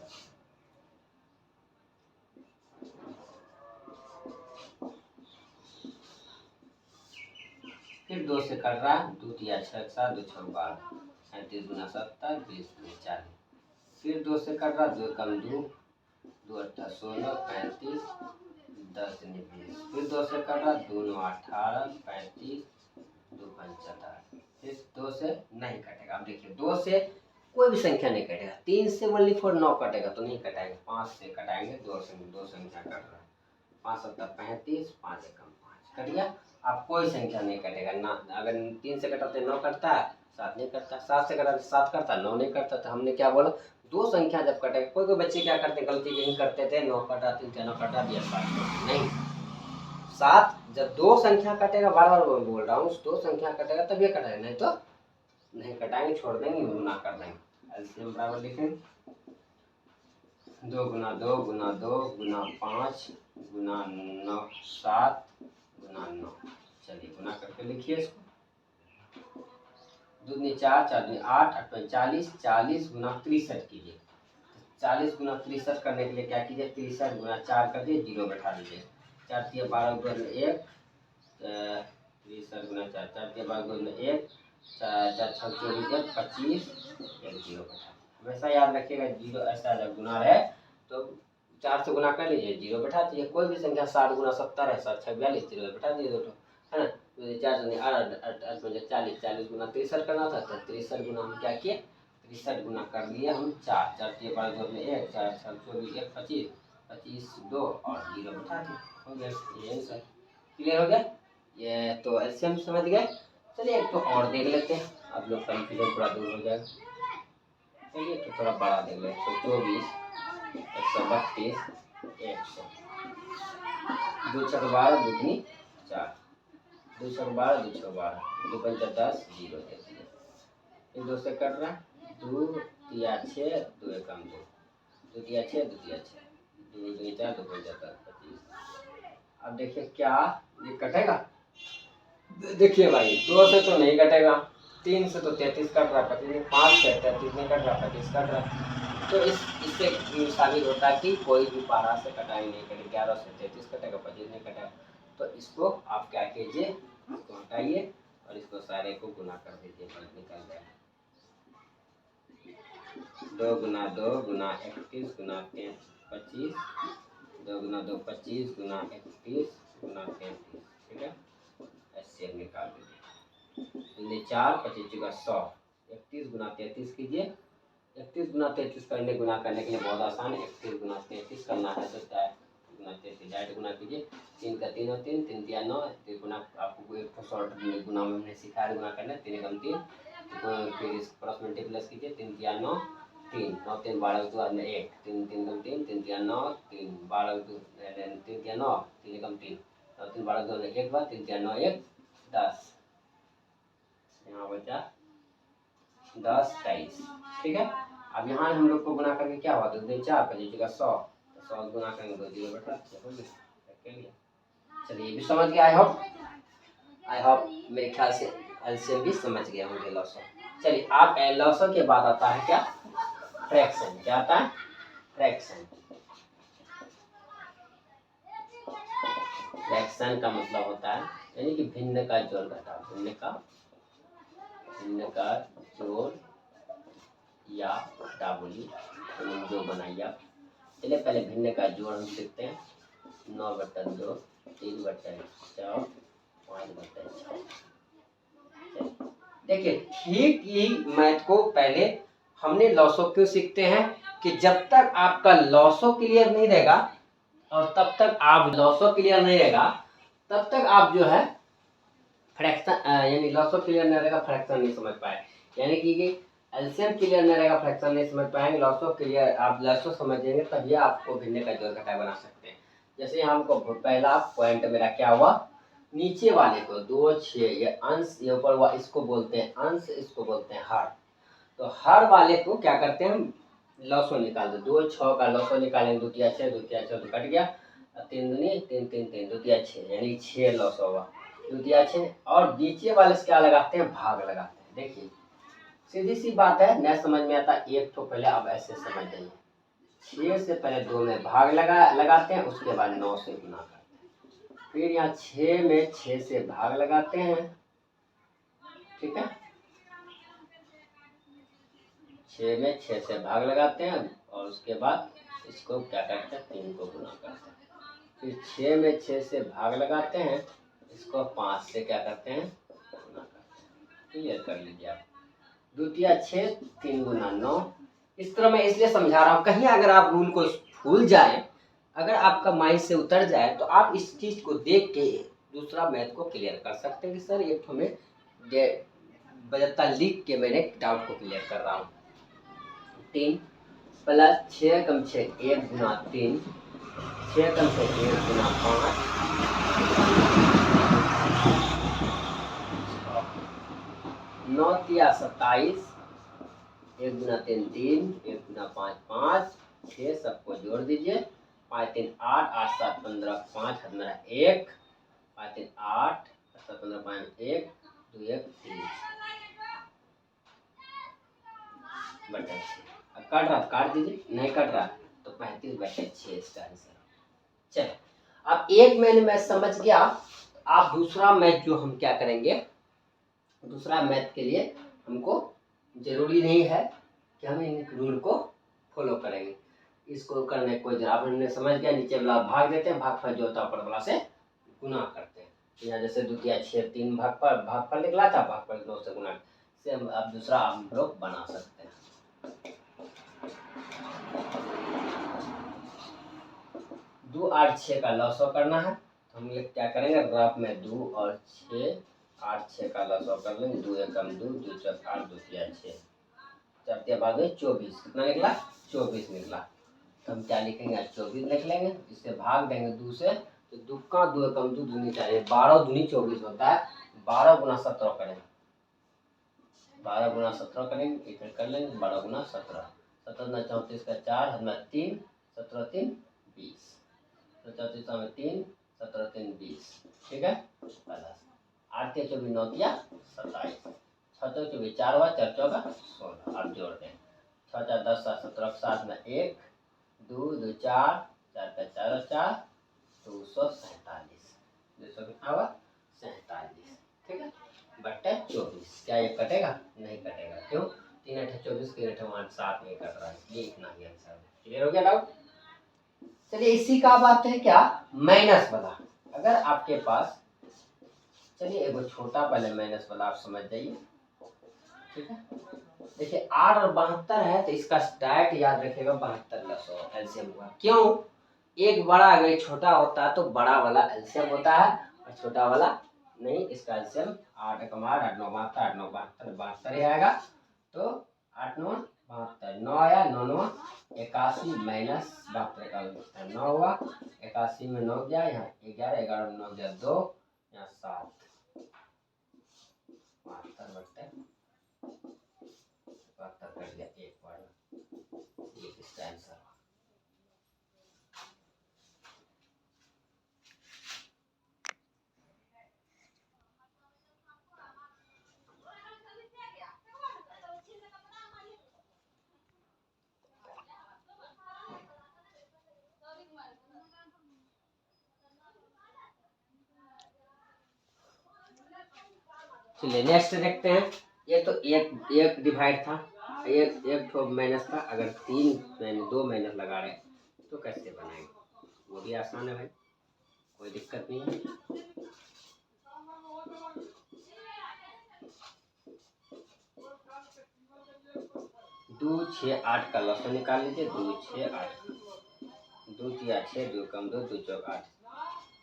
फिर 2 से कट रहा है, 2 3 6 7 2 6 12, 35 गुना 70 20 गुना 40। फिर 2 से कट रहा, 2 कम 2, 2 8 16 35 10 20। फिर 2 से कट रहा, 2 9 18 35 2 5 17। फिर 2 से नहीं कटेगा। अब देखिए 2 से कोई भी संख्या नहीं कटेगा। 3 से ओनली फॉर 9 कटेगा तो नहीं कटाएंगे। 5 से कटाएंगे, 2 संख्या कट रहा है। 5 7 35 5 एकम 5 कट गया। अब कोई संख्या नहीं कटेगा ना। अगर 3 से कटाते 9 कटता है, 7 नहीं कटता। 7 से कटाते 7 करता, 9 नहीं करता। तो हमने क्या बोला, दो संख्या जब कटेगा। कोई कोई बच्चे क्या करते, गलती नहीं करते थे, 9 कटा 3 9 कटा दिया 7 नहीं। 7 जब दो संख्या कटेगा, बार बार मैं बोल रहा हूँ, दो संख्या कटेगा तब ये कटेगा, नहीं तो नहीं कटाएंगे, छोड़ देंगे, गुना कर देंगे। एलसीएम बराबर लिखेंगे 2 गुना 2 गुना 2 गुना 5 गुना 9 7 गुना 9। चलिए गुना करके लिखिए इसको। 2 दूनी 4 4 दूनी 8 8 में 40 40 गुना 63 कीजिए। 40 गुना 63 करने के लिए क्या कीजिए, 63 गुना 4 कर दिए, 0 बैठा दीजिए। 4 3 12 गुना 1 63 गुना 4 4 3 12 गुना 1 4 4 6 24 25 1 0 बैठा। हमेशा याद रखिएगा, 0 ऐसा जब गुना रहे तो 4 से गुना कर लीजिए, 0 बैठा दीजिए। कोई भी संख्या 7 गुना 70 है, 7 6 42 0 बैठा दीजिए दो, है ना। तो 4 दूनी 8 8 8 40 40 गुना 63 करना था, तो 63 गुना हम क्या किए, 63 गुना कर लिए हम 4 4 3 12 2 में 1 4 4 24 1 25 25 2 और 0 बैठा दिए, हो गया ये आंसर। क्लियर हो गया ये, तो एलसीएम समझ गए। चलिए एक तो और देख लेते हैं, आप लोग कंफ्यूजन पूरा दूर हो जाएगा। चलिए तो थोड़ा बड़ा देख लें, 124 132 100 2 6 12 2 दूनी 4 2 6 12 2 6 12 2 5 10 0 दे दिए। फिर 2 से कट रहा, 2 तिया 6 2 एकम 2 2 तिया 6 2 तिया 6 2 2 4 2 5 10 25। अब देखिए क्या ये कटेगा, देखिए भाई 2 से तो नहीं कटेगा, 3 से तो 33 कट रहा, 25 5 से 33 नहीं कट रहा, 25 कट रहा। तो इससे साबित होता है कि कोई भी 12 से कटाई नहीं करेगी, 11 से 33 कटेगा, 25 नहीं कटेगा। तो इसको आप क्या कीजिए, इसको हटाइए और इसको सारे को गुना कर दीजिए, बस निकल जाए। 2 गुना 2 गुना 31 गुना 25 2 गुना 2 25 गुना 31 गुना 33, ठीक है। एलसीएम निकाल दीजिए। 4 25 का 100 31 गुना 33 कीजिए। 31 गुना 33 करने गुना करने के लिए बहुत आसान है। 31 गुना 33 करना है तो गुना 33 डायरेक्ट गुना कीजिए। 3 का 3 और 3 3 तिया 9 गुना, आपको एक तो शॉर्ट गुना में हमने सिखाया गुना करना, 3 एकम 3। फिर इस क्रॉस मल्टीप्लस कीजिए, 3 तिया 9 3 9 3 12 2 में 1 3 3 कम 3 3 तिया 9 3 12 2 3 तिया 9 3 एकम 3 9 3 12 2 में 1 बार 3 तिया 9 1 10, यहाँ बचा 10 23, ठीक है। अब यहाँ हम लोग को गुना करके क्या हुआ, 2 दूनी 4 25 का 100 तो 100 गुना करेंगे 2 0 बैठा दिया। चलिए ये भी समझ गया, आई होप मेरे ख्याल से एलसीएम भी समझ गए होंगे लॉसो। चलिए आप लॉसो के बाद आता है क्या, फ्रैक्शन। क्या आता है, फ्रैक्शन। फ्रैक्शन का मतलब होता है यानी कि भिन्न का जोड़ घटाव, भिन्न का जोड़ या घटा, बोलिए जो बनाइए आप। चलिए पहले भिन्न का जोड़ हम सीखते हैं। 9/2 3/4 5/6। देखिए ठीक ही मैथ को पहले हमने लॉसो क्यों सीखते हैं कि जब तक आपका लॉसो क्लियर नहीं रहेगा और तब तक आप लॉसो क्लियर नहीं रहेगा तब तक आप जो है फ्रैक्शन यानी लॉसो क्लियर नहीं रहेगा, फ्रैक्शन नहीं समझ पाए। यानी कि एलसीएम क्लियर नहीं रहेगा, फ्रैक्शन नहीं समझ पाएंगे। लॉसो क्लियर, आप लॉसो समझेंगे तभी आपको भिन्न का जोड़ घटाव बना सकते हैं। जैसे हमको पहला पॉइंट मेरा क्या हुआ, नीचे वाले को 2 6 ये अंश, ये ऊपर हुआ, इसको बोलते हैं अंश, इसको बोलते हैं हर। तो हर वाले को क्या करते हैं हम, लॉसो निकाल दो। 2 6 का लॉसो निकालेंगे, 2 तिया 6 2 तिया 6 तो कट गया, 3 दूनी 3 3 3 2 तिया 6 यानी 6 लॉसो हुआ, 2 तिया 6। और नीचे वाले से क्या लगाते हैं, भाग लगाते हैं। देखिए सीधी सी बात है, न समझ में आता एक तो पहले आप ऐसे समझ जाइए, 6 से पहले 2 में भाग लगाते हैं, उसके बाद 9 से गुना करते हैं। फिर यहाँ 6 में 6 से भाग लगाते हैं, ठीक है। 6 में 6 से भाग लगाते हैं और उसके बाद इसको क्या करते हैं 3 को गुना करते हैं। फिर 6 में 6 से भाग लगाते हैं, इसको 5 से क्या करते हैं गुना करते हैं। क्लियर कर लीजिए आप। 2 तिया 6, 3 गुना 9। इस तरह मैं इसलिए समझा रहा हूँ, कहीं अगर आप रूल को भूल जाए, अगर आपका माइंड से उतर जाए तो आप इस चीज़ को देख के दूसरा मैथ को क्लियर कर सकते हैं कि सर एक तो हमें बजता लिख के मैंने डाउट को क्लियर कर रहा हूँ। 3 प्लस 6 कम 6 1 गुना 3, 6 कम 6 1 गुना 5, 9 तिया 27, 1 गुना 3 3, 1 गुना 5 5, 6 सबको जोड़ दीजिए। 5 3 8, 8 7 15, 5 15 1, 5 3 8, 7 15 5 1, 2 1 3 बटे 6। अब काट रहा काट दीजिए, नहीं काट रहा तो 35 बटे 6 इसका आंसर। चलिए अब एक मैथ समझ गया, आप दूसरा मैथ जो हम क्या करेंगे, दूसरा मैथ के लिए हमको जरूरी नहीं है कि हम इन रूल को फॉलो करेंगे, इसको करने कोई जवाब हमने समझ गया। नीचे वाला भाग देते हैं, भागफल जो होता है ऊपर वाला से गुना करते हैं। यहाँ जैसे 2 तिया 6 3 भागफल निकला था, भागफल 2 से गुना से हम अब दूसरा हम लोग बना सकते हैं। 2 8 6 का लॉसो करना है तो हम लोग क्या करेंगे, ग्राफ में 2 और 6 8 6 का लॉसो कर लेंगे। 2 एकम 2, 2 चौक 8, 2 तिया 6, 4 तिया बाद में 24, कितना निकला 24 निकला। तो हम क्या लिखेंगे 24 लिख लेंगे, इससे भाग देंगे 2 से, तो 2 का 2 एकम 2 दूनी चाहिए, 12 दूनी 24 होता है। 12 गुना 17 करेंगे, 12 गुना 17 करेंगे, इधर कर लेंगे 12 गुना 17, 17 34 का 4 हमारा 3, 17 3 20, तो 34 में 3, 17 3 20, ठीक है। प्लस 8 के 24 9 तिया 27, 6 चौक 24 4 हुआ, 4 चौका 16, आप जोड़ दें 6 4 10 7 17 7 में 1 2 2 4 4 का 4 और 4 247, 200 कितना हुआ 47, ठीक है बटे 24। क्या ये कटेगा, नहीं कटेगा, क्यों 3 8 24 के 8 7 नहीं कट रहा है, ये इतना ही आंसर है। क्लियर हो गया डाउट। चलिए इसी का बात है क्या माइनस वाला, अगर आपके पास, चलिए एक छोटा पहले माइनस वाला आप समझ जाइए, ठीक है। देखिए 8 और 72 है तो इसका डायरेक्ट याद रखिएगा 72 लसो एलसीएम हुआ, क्यों एक बड़ा अगर छोटा होता है तो बड़ा वाला एलसीएम होता है और छोटा वाला नहीं, इसका एलसीएम 8 1 8 8 9 72, 8 9 72 72 ही आएगा, तो 8 9 72, 9 आया 9 9 81 माइनस 72 का 9 हुआ, 81 में 9 गया, यहाँ 11 11 में 9 गया 2, यहाँ 7 72 बटे 72 कर दिया एक बार, ये इसका आंसर। चलिए नेक्स्ट देखते हैं। ये तो एक डिवाइड था, एक ठो माइनस था, अगर 2 माइनस लगा रहे तो कैसे बनाएंगे, वो भी आसान है भाई, कोई दिक्कत नहीं है। दो 6 8 का लॉस निकाल लीजिए, 2 6 8, 2 तिया 6, 2 कम 2, 2 चौक 8,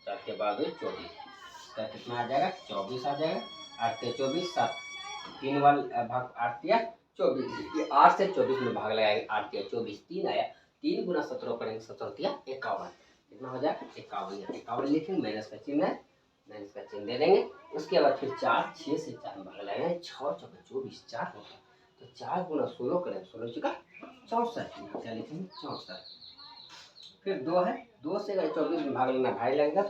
4 के बाद 24, इसका कितना आ जाएगा 24 आ जाएगा, 8 के 24 7 3 वाला भाग 8 तिया 24, ये 8 से 24 में भाग लगाएंगे, 8 तिया 24 3 आया, 3 गुना 17 करेंगे 17 तिया 51, कितना हो जाएगा 51, 51 लिखेंगे, माइनस का चिन्ह है, माइनस का चिन्ह दे देंगे। उसके बाद फिर 4 6 से 4 भाग लगाएंगे, 6 चौक 24 4 होता, तो 4 गुना 16 करेंगे, 16 चौका 64, क्या लिखेंगे 64। फिर 2 है, 2 से अगर 24 में भाग लेना भाई लगेगा,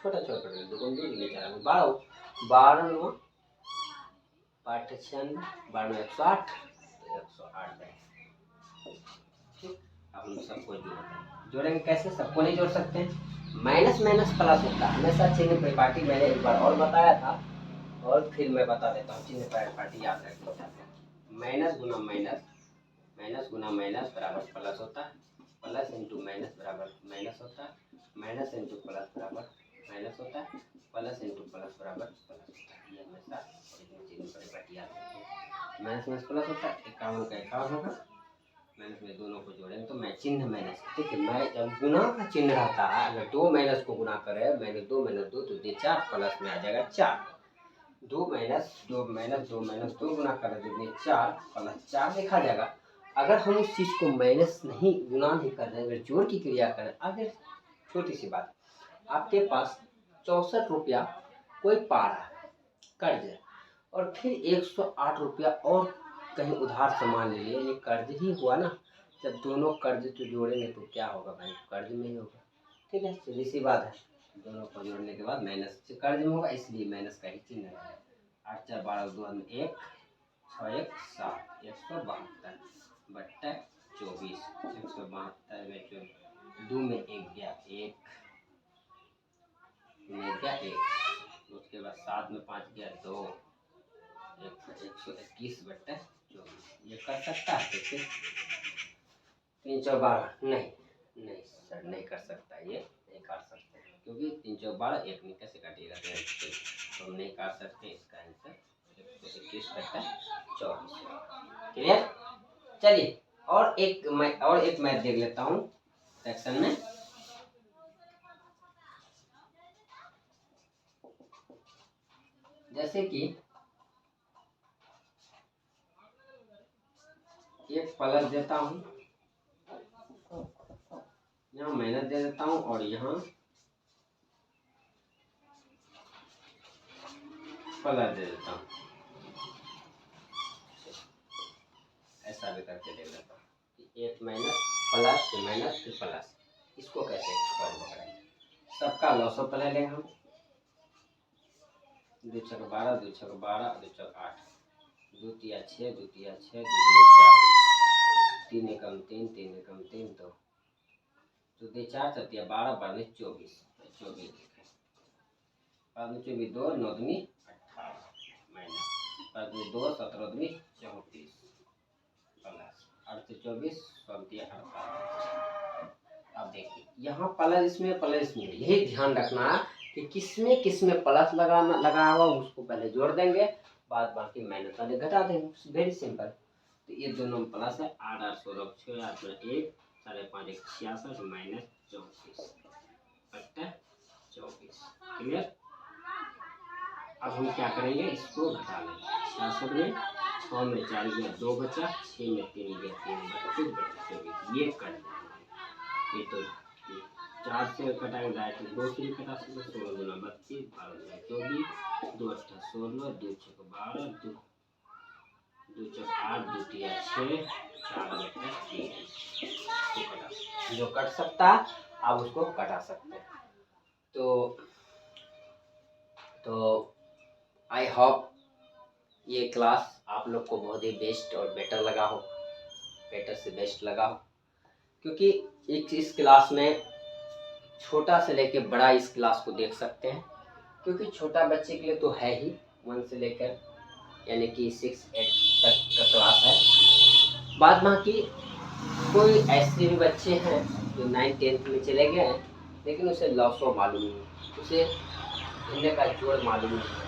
छोटा छोटा करेंगे, 2 गुना 2 नीचे 12 12 9 8 96, 12 108, तो 108 है, ठीक। अब हम सबको जोड़ेंगे, कैसे सबको नहीं जोड़ सकते हैं, माइनस माइनस प्लस होता है हमेशा, चिन्ह परिपाटी मैंने एक बार और बताया था और फिर मैं बता देता हूँ, चिन्ह परिपाटी याद रखना चाहते हैं, माइनस गुना माइनस माइनस गुना माइनस बराबर प्लस होता है, प्लस इंटू माइनस बराबर माइनस होता है, माइनस इंटू प्लस बराबर माइनस होता है, प्लस इंटू प्लस बराबर प्लस होता है। ये हमेशा चिन्ह परिपाटी याद रखें। माइनस माइनस प्लस होता है, 51 का 51 होगा, माइनस में दोनों को जोड़ेंगे तो मैं चिन्ह माइनस, ठीक है। मैं जब गुना का चिन्ह रहता है, अगर 2 माइनस को गुना करे, माइनस 2 तो दे 4, प्लस में आ जाएगा 4। 2 माइनस 2 गुना करें तो दे 4 प्लस 4 लिखा जाएगा। अगर हम उस चीज़ को माइनस नहीं गुना नहीं कर रहे, अगर जोड़ की क्रिया करें, अगर छोटी सी बात, आपके पास 64 रुपया कोई पा रहा है कर्ज है, और फिर 108 रुपया और कहीं उधार सामान ले लिया, ये कर्ज ही हुआ ना। जब दोनों कर्ज तो जोड़ेंगे तो क्या होगा भाई, कर्ज में ही होगा, ठीक है। सीधी सी बात है, दोनों को जोड़ने के बाद माइनस से कर्ज में होगा, इसलिए माइनस का ही चिन्ह है। 8 4 12 2 1 6 1 7 172 बट्टा 24, 172 में 2 में 1 गया 1 में गया 1, उसके बाद 7 में 5 गया 2, 121 बट्टा 24। ये कर सकता है देखिए, 3 4 12 नहीं सर नहीं कर सकता, ये नहीं कर सकते क्योंकि 3 4 12 एक नहीं कैसे काटिएगा, तो हम नहीं काट सकते। इसका आंसर 121 बट्टा 24। क्लियर। चलिए और एक मैथ देख लेता हूँ सेक्शन में। जैसे कि एक प्लस देता हूँ, यहाँ माइनस दे देता हूँ, और यहाँ प्लस दे देता हूँ, ऐसा भी करके दे देता हूँ कि एक माइनस प्लस फिर माइनस फिर प्लस। इसको कैसे पकड़ेंगे, सबका लॉस पहले लेंगे हम, 2 6 12 2 6 12 2 6 8 2 3 6 2 3 6 2 4 3 एकम 3 3 एकम 3 2 2 3 4 7 12 12 24 24 बाद में 24 2 9 दूनी 18 माइनस बाद में 2 17 दूनी 34 प्लस 8 से 24 17 18। अब देखिए यहाँ प्लस इसमें यही ध्यान रखना कि किसमें प्लस लगा हुआ उसको पहले जोड़ देंगे, बाद बाकी माइनस वाले घटा देंगे, वेरी सिंपल। तो ये दोनों में प्लस है, 8 8 16 6 8 1 5.5 1 66 माइनस 34 बट्टा 24। क्लियर। अब हम क्या करेंगे, इसको घटा लेंगे। 66 में 6 में 4 गया 2 बचा, 6 में 3 गया 3 32 बट्टा 24। ये कट जाएगा, ये तो 4 से कटाएंगे डायरेक्ट, 2 से भी कटा सकते, 16 गुना 32 12 24 2 8 16 2 6 12 2 2 4 8 2 3 6 4 बट्टा 3 जो कट सकता आप उसको कटा सकते हैं। तो आई होप ये क्लास आप लोग को बहुत ही बेस्ट और बेटर लगा हो, बेटर से बेस्ट लगा हो, क्योंकि इस क्लास में छोटा से लेकर बड़ा इस क्लास को देख सकते हैं, क्योंकि छोटा बच्चे के लिए तो है ही 1 से लेकर यानी कि 6 8 तक का क्लास है। बाद बाकी कोई ऐसे भी बच्चे हैं जो 9 10th में चले गए हैं, लेकिन उसे लॉसो मालूम नहीं, उसे हिंदी का जोड़ मालूम नहीं है,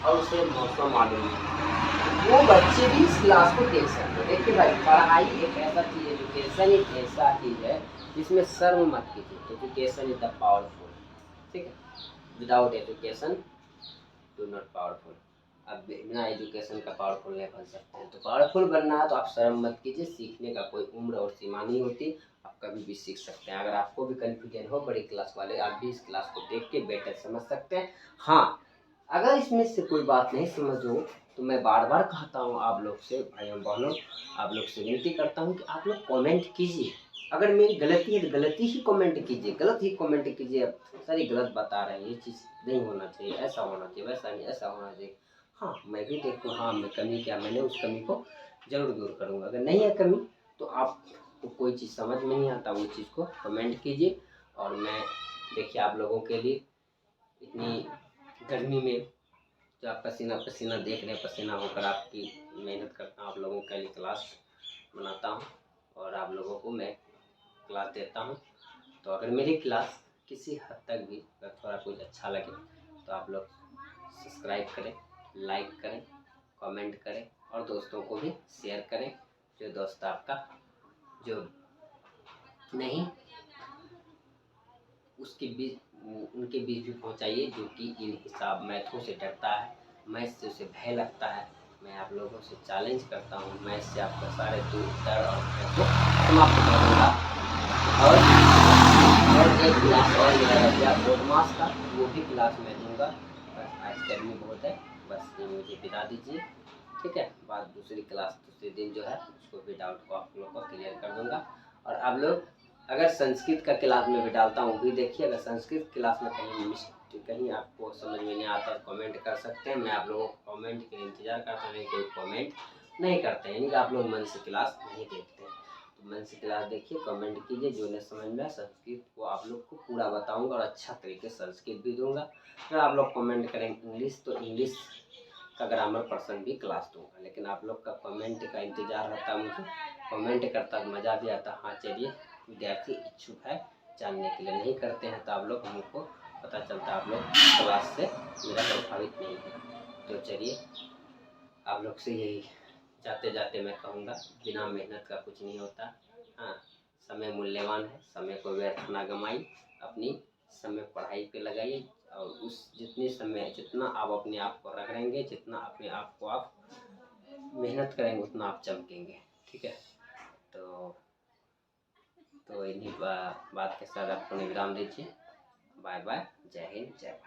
और उसे मौसम मालूम नहीं है, वो बच्चे भी इस क्लास को देख सकते हैं। देखिए भाई, पढ़ाई एक ऐसा चीज़, एजुकेशन एक ऐसा चीज़ है जिसमें शर्म मत कीजिए। एजुकेशन इज द पावरफुल, ठीक है। Without education do not powerful. अब बिना एजुकेशन का पावरफुल नहीं बन सकते हैं, तो पावरफुल बनना है तो आप शर्म मत कीजिए। सीखने का कोई उम्र और सीमा नहीं होती, आप कभी भी सीख सकते हैं। अगर आपको भी कन्फ्यूजन हो बड़ी क्लास वाले, आप भी इस क्लास को देख के बेटर समझ सकते हैं। हाँ, अगर इसमें से कोई बात नहीं समझ हो तो मैं बार बार कहता हूँ आप लोग से, भाइयों बहनों, आप लोग से विनती करता हूँ कि आप लोग कमेंट कीजिए। अगर मेरी गलती है तो गलती ही कमेंट कीजिए, गलत ही कमेंट कीजिए। सर ये गलत बता रहे हैं, ये चीज़ नहीं होना चाहिए, ऐसा होना चाहिए, वैसा नहीं, ऐसा होना चाहिए। हाँ, मैं भी देखूँ, हाँ मैं कमी क्या, मैंने उस कमी को ज़रूर दूर करूँगा। अगर नहीं है कमी तो आपको कोई चीज़ समझ में नहीं आता, वो चीज़ को कमेंट कीजिए। और मैं देखिए आप लोगों के लिए इतनी गर्मी में जो आप पसीना पसीना देख रहे हैं, पसीना होकर आपकी मेहनत करता हूँ आप लोगों के लिए क्लास बनाता हूँ और आप लोगों को मैं क्लास देता हूँ। तो अगर मेरी क्लास किसी हद तक भी अगर थोड़ा कुछ अच्छा लगे तो आप लोग सब्सक्राइब करें, लाइक करें, कमेंट करें और दोस्तों को भी शेयर करें। जो दोस्त आपका जो नहीं उसके बीच उनके बीच भी पहुंचाइए जो कि इन हिसाब मैथों से डरता है, मैथ से उसे भय लगता है। मैं आप लोगों से चैलेंज करता हूँ, मैथ से आपका सारे डर और भय को समाप्त कर दूँगा। और एक क्लास और मेरा रह गया बोडमास का, वो भी क्लास में दूँगा। बस आज गर्मी बहुत है, बस ये मुझे बिता दीजिए, ठीक है। बाद दूसरी क्लास दूसरे दिन जो है उसको भी डाउट को आप लोग को क्लियर कर दूँगा। और आप लोग अगर संस्कृत का क्लास में भी डालता हूँ भी देखिए, अगर संस्कृत क्लास में कहीं आपको समझ में नहीं आता तो कमेंट कर सकते हैं। मैं आप लोगों को कमेंट के इंतज़ार करता हूँ, कोई कमेंट नहीं करते हैं, यानी कि आप लोग मन से क्लास नहीं देखते हैं। तो मन से क्लास देखिए, कमेंट कीजिए, जो नहीं समझ में आए संस्कृत को आप लोग को पूरा बताऊँगा और अच्छा तरीके से संस्कृत भी दूँगा। अगर आप लोग कमेंट करेंगे इंग्लिश तो इंग्लिश का ग्रामर पर्सन भी क्लास दूँगा, लेकिन आप लोग का कमेंट का इंतज़ार रहता है मुझे। कमेंट करता तो मज़ा भी आता। हाँ चलिए, विद्यार्थी इच्छुक है जानने के लिए, नहीं करते हैं तो आप लोग हमको पता चलता है आप लोग क्लास से मेरा प्रभावित नहीं है। तो चलिए, आप लोग से यही जाते जाते मैं कहूँगा, बिना मेहनत का कुछ नहीं होता। हाँ, समय मूल्यवान है, समय को व्यर्थ ना गंवाइए, अपनी समय पढ़ाई पे लगाइए और उस जितना आप अपने आप को रगड़ेंगे, जितना अपने आप को आप मेहनत करेंगे उतना आप चमकेंगे, ठीक है। तो इन्हीं बात के साथ आपको विराम दीजिए। बाय बाय, जय हिंद, जय भारत।